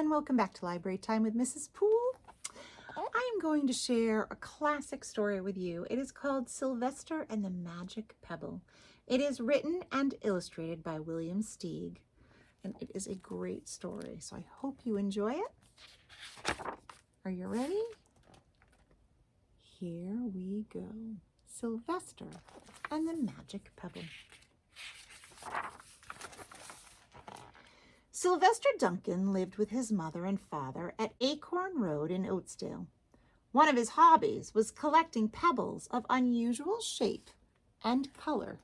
and welcome back to Library Time with Mrs. Poole. I am going to share a classic story with you. It is called Sylvester and the Magic Pebble. It is written and illustrated by William Steig, and it is a great story, so I hope you enjoy it. Are you ready? Here we go. Sylvester and the Magic Pebble. Sylvester Duncan lived with his mother and father at Acorn Road in Oatsdale. One of his hobbies was collecting pebbles of unusual shape and color.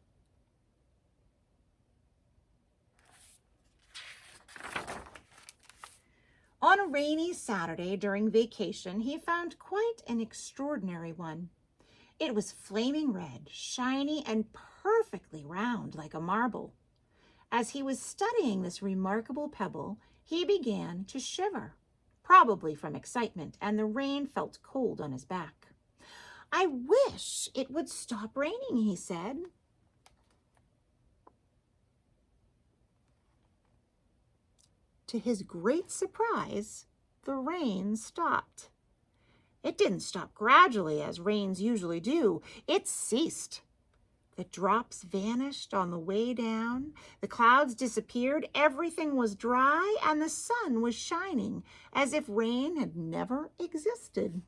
On a rainy Saturday during vacation, he found quite an extraordinary one. It was flaming red, shiny, and perfectly round like a marble. As he was studying this remarkable pebble, he began to shiver, probably from excitement, and the rain felt cold on his back. "I wish it would stop raining," he said. To his great surprise, the rain stopped. It didn't stop gradually as rains usually do. It ceased. The drops vanished on the way down, the clouds disappeared, everything was dry, and the sun was shining as if rain had never existed.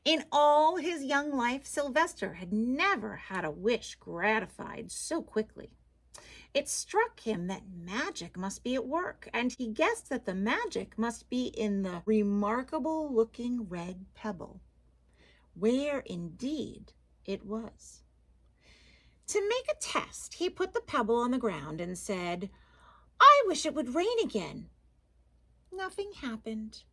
In all his young life, Sylvester had never had a wish gratified so quickly. It struck him that magic must be at work, and he guessed that the magic must be in the remarkable-looking red pebble, where indeed it was. To make a test, he put the pebble on the ground and said, "I wish it would rain again." Nothing happened.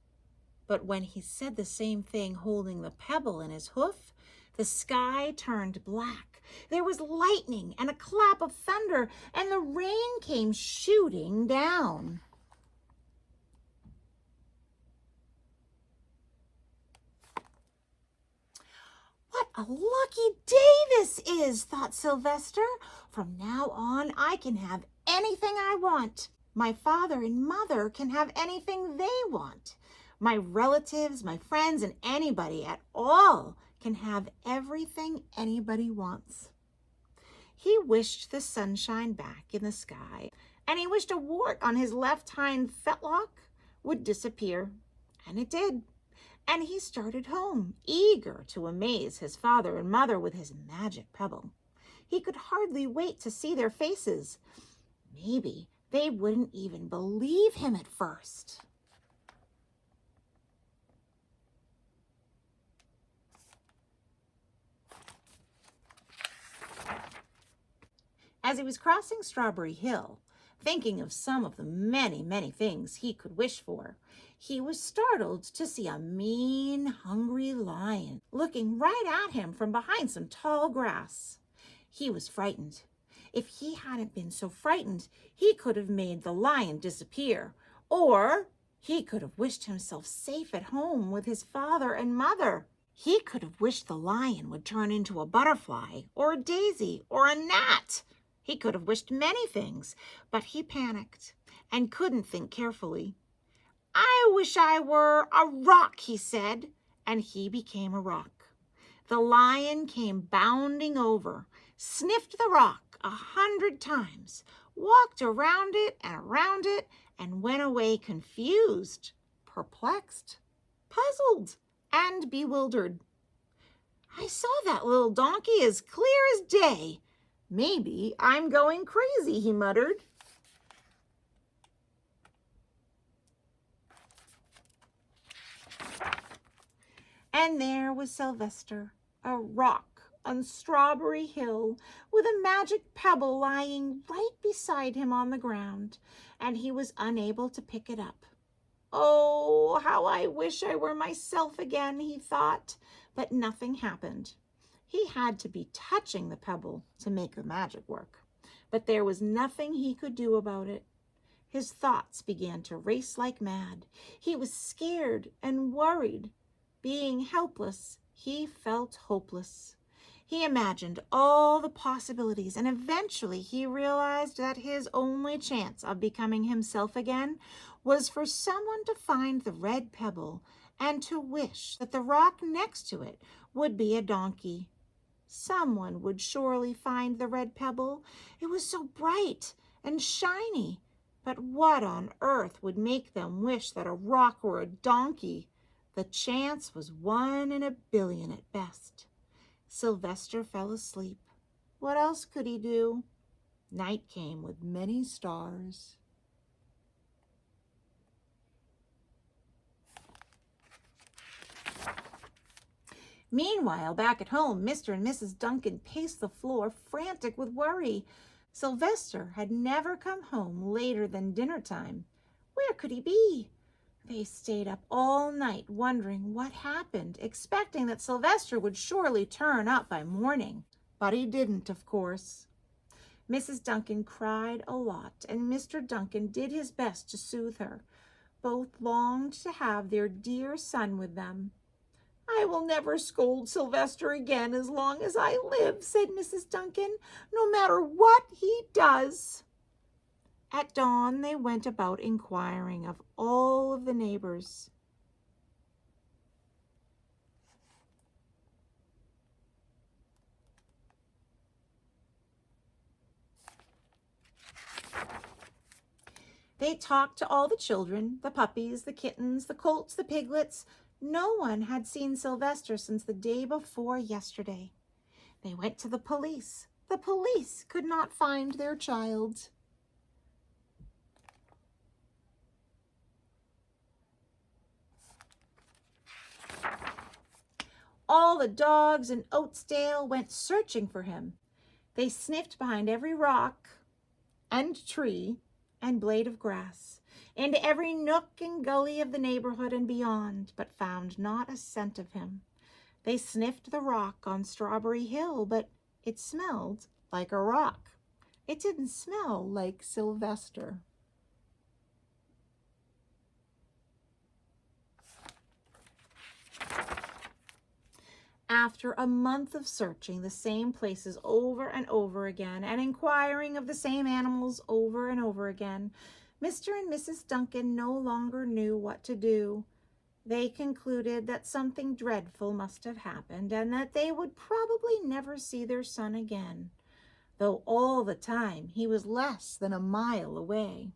But when he said the same thing holding the pebble in his hoof, the sky turned black. There was lightning and a clap of thunder, and the rain came shooting down. "What a lucky day this is," thought Sylvester. "From now on, I can have anything I want. My father and mother can have anything they want. My relatives, my friends, and anybody at all can have everything anybody wants." He wished the sunshine back in the sky, and he wished a wart on his left hind fetlock would disappear, and it did. And he started home, eager to amaze his father and mother with his magic pebble. He could hardly wait to see their faces. Maybe they wouldn't even believe him at first. As he was crossing Strawberry Hill, thinking of some of the many, many things he could wish for, he was startled to see a mean, hungry lion looking right at him from behind some tall grass. He was frightened. If he hadn't been so frightened, he could have made the lion disappear, or he could have wished himself safe at home with his father and mother. He could have wished the lion would turn into a butterfly, or a daisy, or a gnat. He could have wished many things, but he panicked and couldn't think carefully. "I wish I were a rock," he said, and he became a rock. The lion came bounding over, sniffed the rock 100 times, walked around it, and went away confused, perplexed, puzzled, and bewildered. "I saw that little donkey as clear as day. Maybe I'm going crazy," he muttered. And there was Sylvester, a rock on Strawberry Hill, with a magic pebble lying right beside him on the ground, and he was unable to pick it up. "Oh, how I wish I were myself again," he thought, but nothing happened. He had to be touching the pebble to make the magic work, but there was nothing he could do about it. His thoughts began to race like mad. He was scared and worried. Being helpless, he felt hopeless. He imagined all the possibilities, and eventually he realized that his only chance of becoming himself again was for someone to find the red pebble and to wish that the rock next to it would be a donkey. Someone would surely find the red pebble. It was so bright and shiny. But what on earth would make them wish that a rock were a donkey? The chance was 1 in a billion at best. Sylvester fell asleep. What else could he do? Night came with many stars. Meanwhile, back at home, Mr. and Mrs. Duncan paced the floor, frantic with worry. Sylvester had never come home later than dinner time. Where could he be? They stayed up all night wondering what happened, expecting that Sylvester would surely turn up by morning. But he didn't, of course. Mrs. Duncan cried a lot, and Mr. Duncan did his best to soothe her. Both longed to have their dear son with them. "I will never scold Sylvester again as long as I live," said Mrs. Duncan, "no matter what he does." At dawn, they went about inquiring of all of the neighbors. They talked to all the children, the puppies, the kittens, the colts, the piglets. No one had seen Sylvester since the day before yesterday. They went to the police. The police could not find their child. All the dogs in Oatsdale went searching for him. They sniffed behind every rock and tree and blade of grass, into every nook and gully of the neighborhood and beyond, but found not a scent of him. They sniffed the rock on Strawberry Hill, but it smelled like a rock. It didn't smell like Sylvester. After a month of searching the same places over and over again and inquiring of the same animals over and over again, Mr. and Mrs. Duncan no longer knew what to do. They concluded that something dreadful must have happened and that they would probably never see their son again, though all the time he was less than a mile away.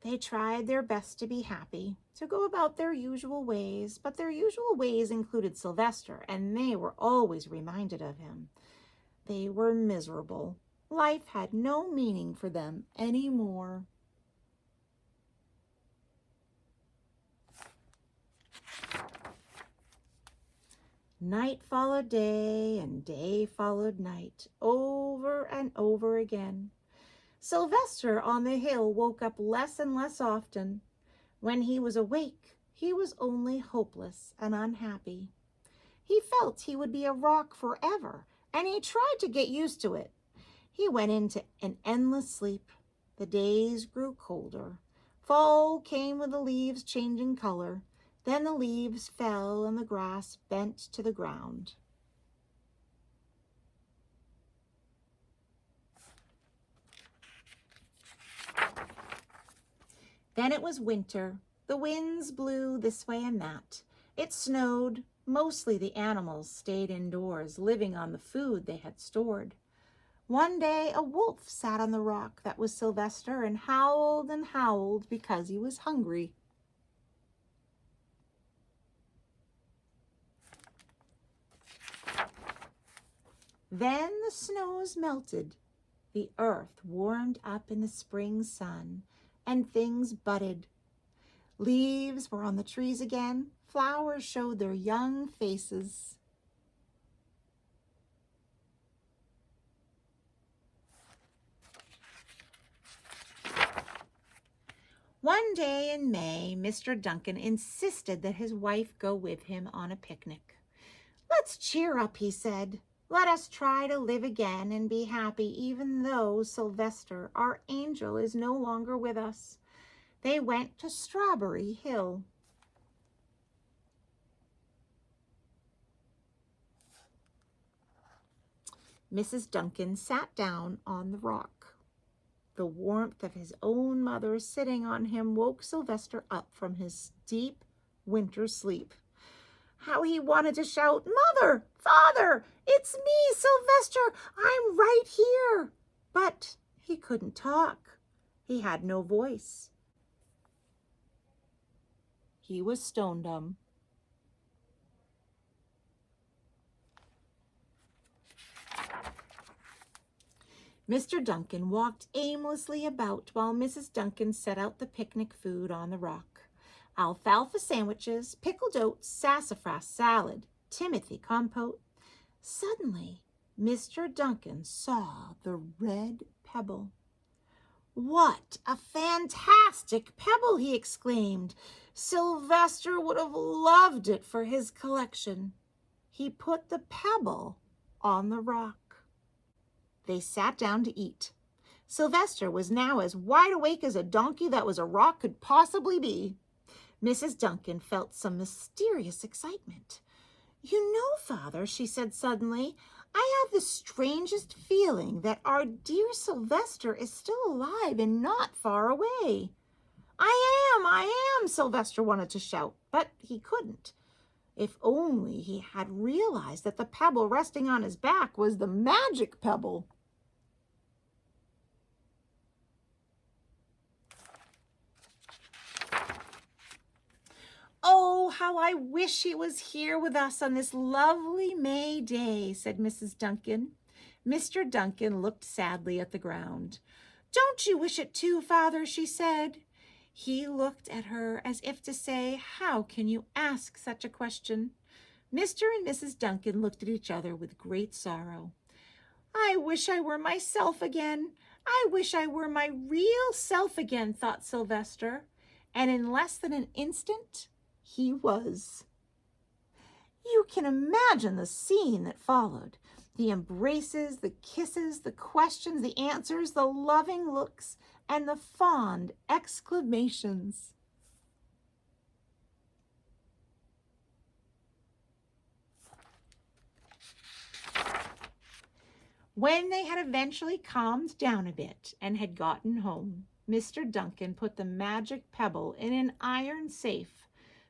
They tried their best to be happy, to go about their usual ways, but their usual ways included Sylvester, and they were always reminded of him. They were miserable. Life had no meaning for them anymore. Night followed day, and day followed night, over and over again. Sylvester on the hill woke up less and less often. When he was awake, he was only hopeless and unhappy. He felt he would be a rock forever, and he tried to get used to it. He went into an endless sleep. The days grew colder. Fall came with the leaves changing color. Then the leaves fell and the grass bent to the ground. Then it was winter. The winds blew this way and that. It snowed. Mostly the animals stayed indoors, living on the food they had stored. One day a wolf sat on the rock that was Sylvester and howled because he was hungry. Then the snows melted. The earth warmed up in the spring sun, and things budded. Leaves were on the trees again. Flowers showed their young faces. One day in May, Mr. Duncan insisted that his wife go with him on a picnic. "Let's cheer up," he said. "Let us try to live again and be happy, even though Sylvester, our angel, is no longer with us." They went to Strawberry Hill. Mrs. Duncan sat down on the rock. The warmth of his own mother sitting on him woke Sylvester up from his deep winter sleep. How he wanted to shout, "Mother! Father! It's me, Sylvester! I'm right here!" But he couldn't talk. He had no voice. He was stone dumb. Mr. Duncan walked aimlessly about while Mrs. Duncan set out the picnic food on the rock. Alfalfa sandwiches, pickled oats, sassafras salad, timothy compote. Suddenly, Mr. Duncan saw the red pebble. "What a fantastic pebble!" he exclaimed. "Sylvester would have loved it for his collection." He put the pebble on the rock. They sat down to eat. Sylvester was now as wide awake as a donkey that was a rock could possibly be. Mrs. Duncan felt some mysterious excitement. "You know, Father," she said suddenly, "I have the strangest feeling that our dear Sylvester is still alive and not far away." I am, Sylvester wanted to shout, but he couldn't. If only he had realized that the pebble resting on his back was the magic pebble. "Oh, how I wish he was here with us on this lovely May day," said Mrs. Duncan. Mr. Duncan looked sadly at the ground. "Don't you wish it too, Father?" she said. He looked at her as if to say, "How can you ask such a question?" Mr. and Mrs. Duncan looked at each other with great sorrow. "I wish I were myself again. I wish I were my real self again," thought Sylvester. And in less than an instant, he was. You can imagine the scene that followed. The embraces, the kisses, the questions, the answers, the loving looks, and the fond exclamations. When they had eventually calmed down a bit and had gotten home, Mr. Duncan put the magic pebble in an iron safe.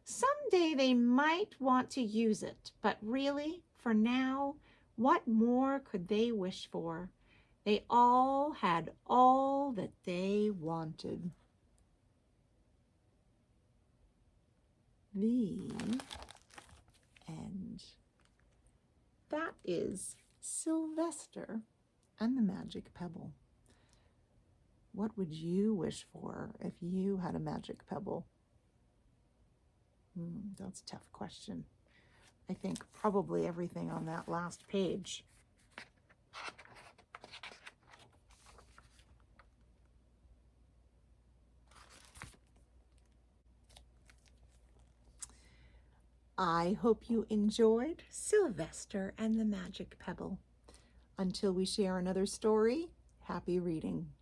Someday they might want to use it, but really, for now, what more could they wish for? They all had all that they wanted. The end. That is Sylvester and the Magic Pebble. What would you wish for if you had a magic pebble? That's a tough question. I think probably everything on that last page. I hope you enjoyed Sylvester and the Magic Pebble. Until we share another story, happy reading.